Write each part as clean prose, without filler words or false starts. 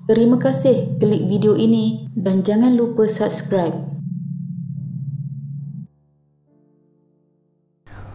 Terima kasih klik video ini dan jangan lupa subscribe.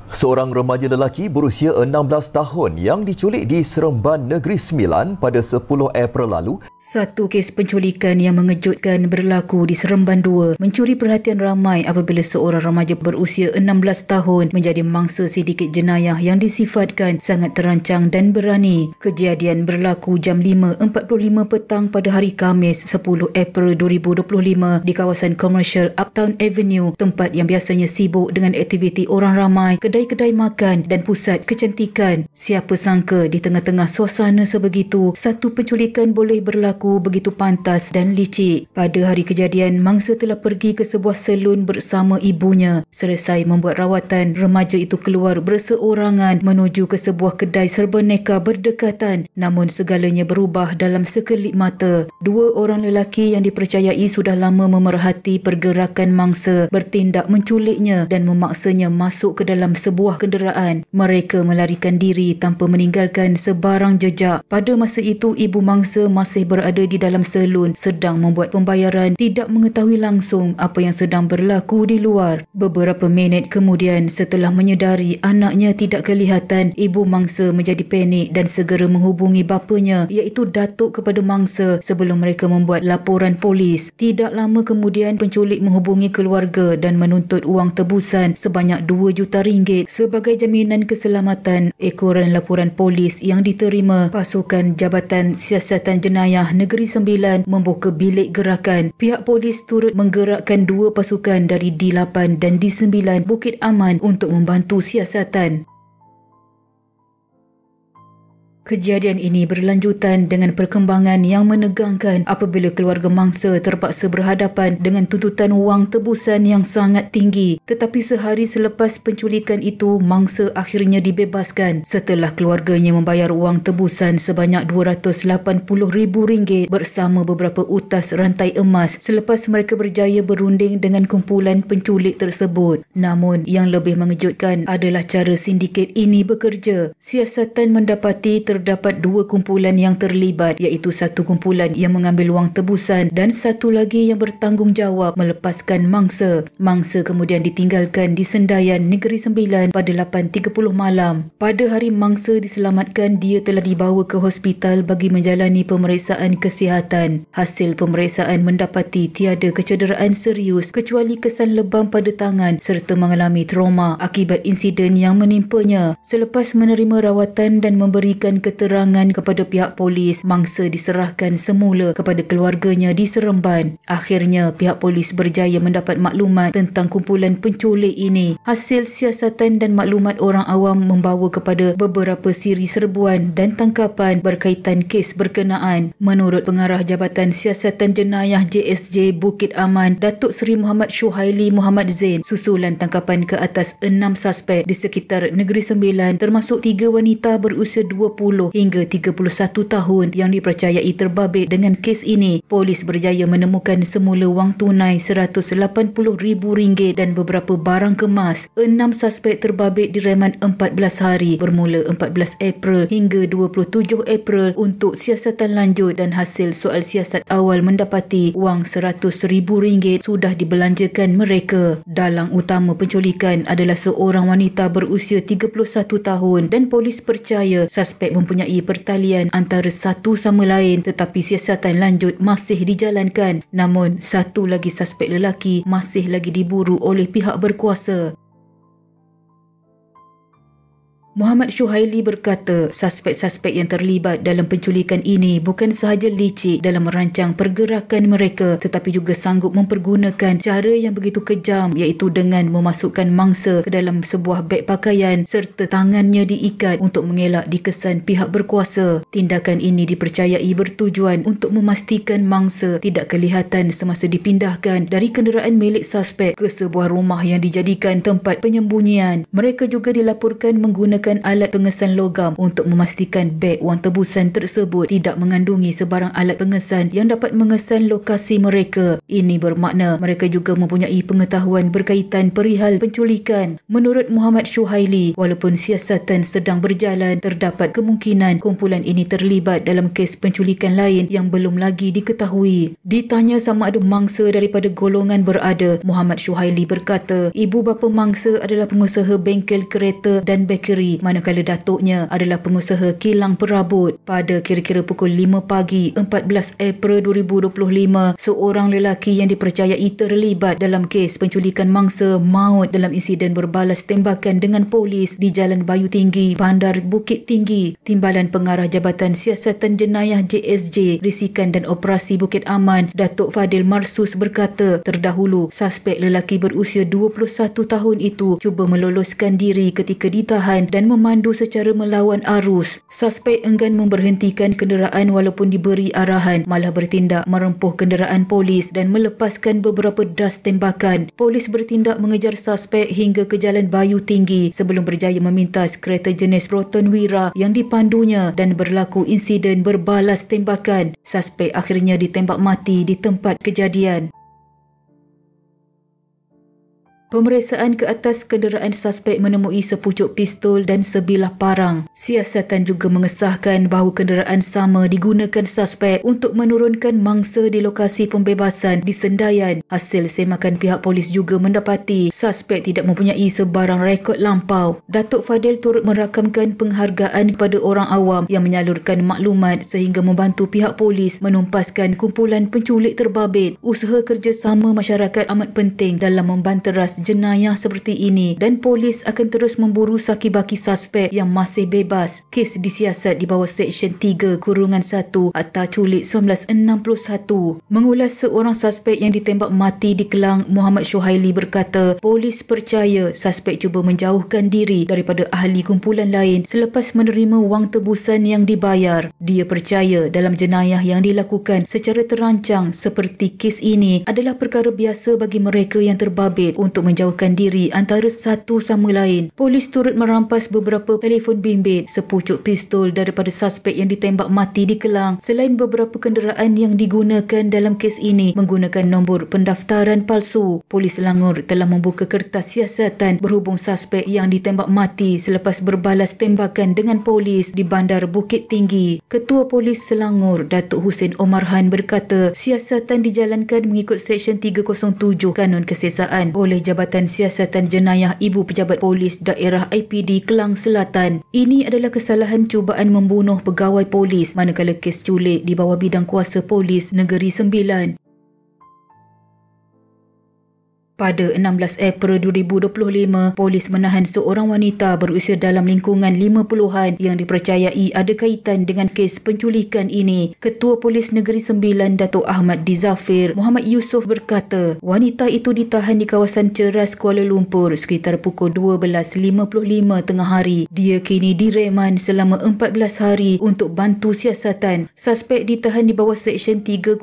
Seorang remaja lelaki berusia 16 tahun yang diculik di Seremban Negeri Sembilan pada 10 April lalu. Satu kes penculikan yang mengejutkan berlaku di Seremban 2 mencuri perhatian ramai apabila seorang remaja berusia 16 tahun menjadi mangsa sindiket jenayah yang disifatkan sangat terancang dan berani. Kejadian berlaku jam 5.45 petang pada hari Khamis 10 April 2025 di kawasan komersial Uptown Avenue, tempat yang biasanya sibuk dengan aktiviti orang ramai, kedai-kedai makan dan pusat kecantikan. Siapa sangka di tengah-tengah suasana sebegitu, satu penculikan boleh berlaku begitu pantas dan licik. Pada hari kejadian, mangsa telah pergi ke sebuah salon bersama ibunya. Selesai membuat rawatan, remaja itu keluar berseorangan menuju ke sebuah kedai serba neka berdekatan. Namun segalanya berubah dalam sekelip mata. Dua orang lelaki yang dipercayai sudah lama memerhati pergerakan mangsa bertindak menculiknya dan memaksanya masuk ke dalam sebuah kenderaan. Mereka melarikan diri tanpa meninggalkan sebarang jejak. Pada masa itu, ibu mangsa masih berada di dalam salon sedang membuat pembayaran, tidak mengetahui langsung apa yang sedang berlaku di luar. Beberapa minit kemudian, setelah menyedari anaknya tidak kelihatan, ibu mangsa menjadi panik dan segera menghubungi bapanya iaitu datuk kepada mangsa sebelum mereka membuat laporan polis. Tidak lama kemudian, penculik menghubungi keluarga dan menuntut wang tebusan sebanyak RM2 juta sebagai jaminan keselamatan. Ekoran laporan polis yang diterima, pasukan Jabatan Siasatan Jenayah Negeri Sembilan membuka bilik gerakan. Pihak polis turut menggerakkan dua pasukan dari D8 dan D9 Bukit Aman untuk membantu siasatan. Kejadian ini berlanjutan dengan perkembangan yang menegangkan apabila keluarga mangsa terpaksa berhadapan dengan tuntutan wang tebusan yang sangat tinggi. Tetapi sehari selepas penculikan itu, mangsa akhirnya dibebaskan setelah keluarganya membayar wang tebusan sebanyak RM280,000 bersama beberapa utas rantai emas selepas mereka berjaya berunding dengan kumpulan penculik tersebut. Namun, yang lebih mengejutkan adalah cara sindiket ini bekerja. Siasatan mendapati terdapat dua kumpulan yang terlibat, iaitu satu kumpulan yang mengambil wang tebusan dan satu lagi yang bertanggungjawab melepaskan mangsa. Mangsa kemudian ditinggalkan di Sendayan Negeri Sembilan pada 8.30 malam. Pada hari mangsa diselamatkan, dia telah dibawa ke hospital bagi menjalani pemeriksaan kesihatan. Hasil pemeriksaan mendapati tiada kecederaan serius kecuali kesan lebam pada tangan serta mengalami trauma akibat insiden yang menimpanya. Selepas menerima rawatan dan memberikan keterangan kepada pihak polis, mangsa diserahkan semula kepada keluarganya di Seremban. Akhirnya, pihak polis berjaya mendapat maklumat tentang kumpulan penculik ini. Hasil siasatan dan maklumat orang awam membawa kepada beberapa siri serbuan dan tangkapan berkaitan kes berkenaan. Menurut Pengarah Jabatan Siasatan Jenayah JSJ Bukit Aman, Datuk Seri Muhammad Syuhaili Muhammad Zain, susulan tangkapan ke atas 6 suspek di sekitar Negeri Sembilan termasuk 3 wanita berusia 20 hingga 31 tahun yang dipercayai terbabit dengan kes ini. Polis berjaya menemukan semula wang tunai RM180,000 dan beberapa barang kemas. 6 suspek terbabit di reman 14 hari bermula 14 April hingga 27 April untuk siasatan lanjut, dan hasil soal siasat awal mendapati wang RM100,000 sudah dibelanjakan mereka. Dalang utama penculikan adalah seorang wanita berusia 31 tahun dan polis percaya suspek mempunyai pertalian antara satu sama lain, tetapi siasatan lanjut masih dijalankan. Namun, satu lagi suspek lelaki masih lagi diburu oleh pihak berkuasa. Muhammad Syuhaili berkata, suspek-suspek yang terlibat dalam penculikan ini bukan sahaja licik dalam merancang pergerakan mereka, tetapi juga sanggup mempergunakan cara yang begitu kejam, iaitu dengan memasukkan mangsa ke dalam sebuah beg pakaian serta tangannya diikat untuk mengelak dikesan pihak berkuasa. Tindakan ini dipercayai bertujuan untuk memastikan mangsa tidak kelihatan semasa dipindahkan dari kenderaan milik suspek ke sebuah rumah yang dijadikan tempat penyembunyian. Mereka juga dilaporkan menggunakan menggunakan alat pengesan logam untuk memastikan beg wang tebusan tersebut tidak mengandungi sebarang alat pengesan yang dapat mengesan lokasi mereka. Ini bermakna mereka juga mempunyai pengetahuan berkaitan perihal penculikan. Menurut Muhammad Syuhaili, walaupun siasatan sedang berjalan, terdapat kemungkinan kumpulan ini terlibat dalam kes penculikan lain yang belum lagi diketahui. Ditanya sama ada mangsa daripada golongan berada, Muhammad Syuhaili berkata ibu bapa mangsa adalah pengusaha bengkel kereta dan bekeri, manakala datuknya adalah pengusaha kilang perabot. Pada kira-kira pukul 5 pagi 14 April 2025, seorang lelaki yang dipercayai terlibat dalam kes penculikan mangsa maut dalam insiden berbalas tembakan dengan polis di Jalan Bayu Tinggi, Bandar Bukit Tinggi. Timbalan Pengarah Jabatan Siasatan Jenayah JSJ, Risikan dan Operasi Bukit Aman, Datuk Fadil Marsus berkata, terdahulu suspek lelaki berusia 21 tahun itu cuba meloloskan diri ketika ditahan dan memandu secara melawan arus. Suspek enggan memberhentikan kenderaan walaupun diberi arahan, malah bertindak merempuh kenderaan polis dan melepaskan beberapa das tembakan. Polis bertindak mengejar suspek hingga ke Jalan Bayu Tinggi sebelum berjaya memintas kereta jenis Proton Wira yang dipandunya dan berlaku insiden berbalas tembakan. Suspek akhirnya ditembak mati di tempat kejadian. Pemeriksaan ke atas kenderaan suspek menemui sepucuk pistol dan sebilah parang. Siasatan juga mengesahkan bahawa kenderaan sama digunakan suspek untuk menurunkan mangsa di lokasi pembebasan di Sendayan. Hasil semakan pihak polis juga mendapati suspek tidak mempunyai sebarang rekod lampau. Datuk Fadil turut merakamkan penghargaan kepada orang awam yang menyalurkan maklumat sehingga membantu pihak polis menumpaskan kumpulan penculik terbabit. Usaha kerjasama masyarakat amat penting dalam membanteras jenayah seperti ini dan polis akan terus memburu saki-baki suspek yang masih bebas. Kes disiasat di bawah Seksyen 3-1 Akta Culik 1961. Mengulas seorang suspek yang ditembak mati di Kelang, Muhammad Syuhaili berkata, polis percaya suspek cuba menjauhkan diri daripada ahli kumpulan lain selepas menerima wang tebusan yang dibayar. Dia percaya dalam jenayah yang dilakukan secara terancang seperti kes ini adalah perkara biasa bagi mereka yang terbabit untuk menjauhkan diri antara satu sama lain. Polis turut merampas beberapa telefon bimbit, sepucuk pistol daripada suspek yang ditembak mati di Kelang. Selain beberapa kenderaan yang digunakan dalam kes ini menggunakan nombor pendaftaran palsu, Polis Selangor telah membuka kertas siasatan berhubung suspek yang ditembak mati selepas berbalas tembakan dengan polis di Bandar Bukit Tinggi. Ketua Polis Selangor, Datuk Husin Omar Han berkata, siasatan dijalankan mengikut Seksyen 307 Kanun Kesesaan oleh Jabatan Siasatan Jenayah Ibu Pejabat Polis Daerah IPD Kelang Selatan. Ini adalah kesalahan cubaan membunuh pegawai polis, manakala kes culik di bawah bidang kuasa Polis Negeri Sembilan. Pada 16 April 2025, polis menahan seorang wanita berusia dalam lingkungan 50-an yang dipercayai ada kaitan dengan kes penculikan ini. Ketua Polis Negeri Sembilan, Datuk Ahmad Dizafir Muhammad Yusof berkata, wanita itu ditahan di kawasan Ceras, Kuala Lumpur sekitar pukul 12.55 tengah hari. Dia kini direman selama 14 hari untuk bantu siasatan. Suspek ditahan di bawah Seksyen 3-1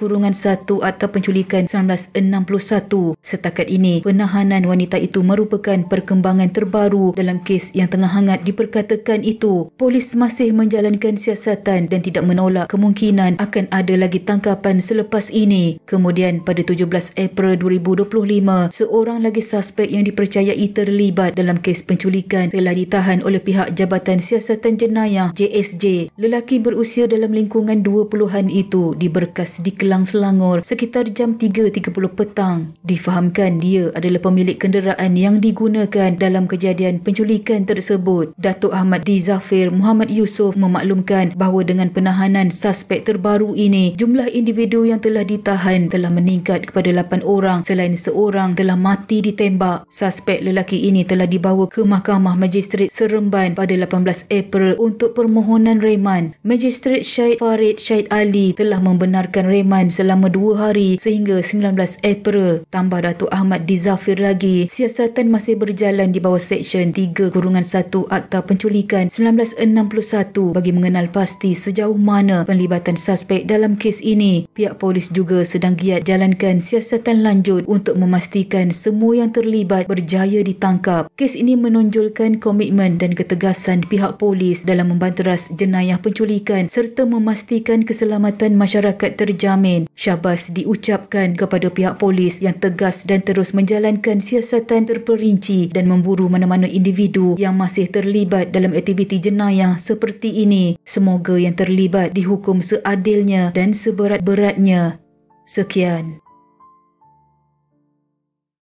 Akta Penculikan 1961. Setakat ini, penahanan wanita itu merupakan perkembangan terbaru dalam kes yang tengah hangat diperkatakan itu. Polis masih menjalankan siasatan dan tidak menolak kemungkinan akan ada lagi tangkapan selepas ini. Kemudian pada 17 April 2025, seorang lagi suspek yang dipercayai terlibat dalam kes penculikan telah ditahan oleh pihak Jabatan Siasatan Jenayah JSJ. Lelaki berusia dalam lingkungan 20-an itu diberkas di Kelang, Selangor sekitar jam 3.30 petang. Difahamkan dia adalah pemilik kenderaan yang digunakan dalam kejadian penculikan tersebut. Datuk Ahmad Dizafir Muhammad Yusof memaklumkan bahawa dengan penahanan suspek terbaru ini, jumlah individu yang telah ditahan telah meningkat kepada 8 orang selain seorang telah mati ditembak. Suspek lelaki ini telah dibawa ke Mahkamah Magistrate Seremban pada 18 April untuk permohonan reman. Magistrate Syed Farid Syed Ali telah membenarkan reman selama 2 hari sehingga 19 April. Tambah Datuk Ahmad dizafir lagi. Siasatan masih berjalan di bawah Seksyen 3-1 Akta Penculikan 1961 bagi mengenal pasti sejauh mana penlibatan suspek dalam kes ini. Pihak polis juga sedang giat jalankan siasatan lanjut untuk memastikan semua yang terlibat berjaya ditangkap. Kes ini menonjolkan komitmen dan ketegasan pihak polis dalam membanteras jenayah penculikan serta memastikan keselamatan masyarakat terjamin. Syabas diucapkan kepada pihak polis yang tegas dan terus menjalankan siasatan terperinci dan memburu mana-mana individu yang masih terlibat dalam aktiviti jenayah seperti ini. Semoga yang terlibat dihukum seadilnya dan seberat-beratnya. Sekian.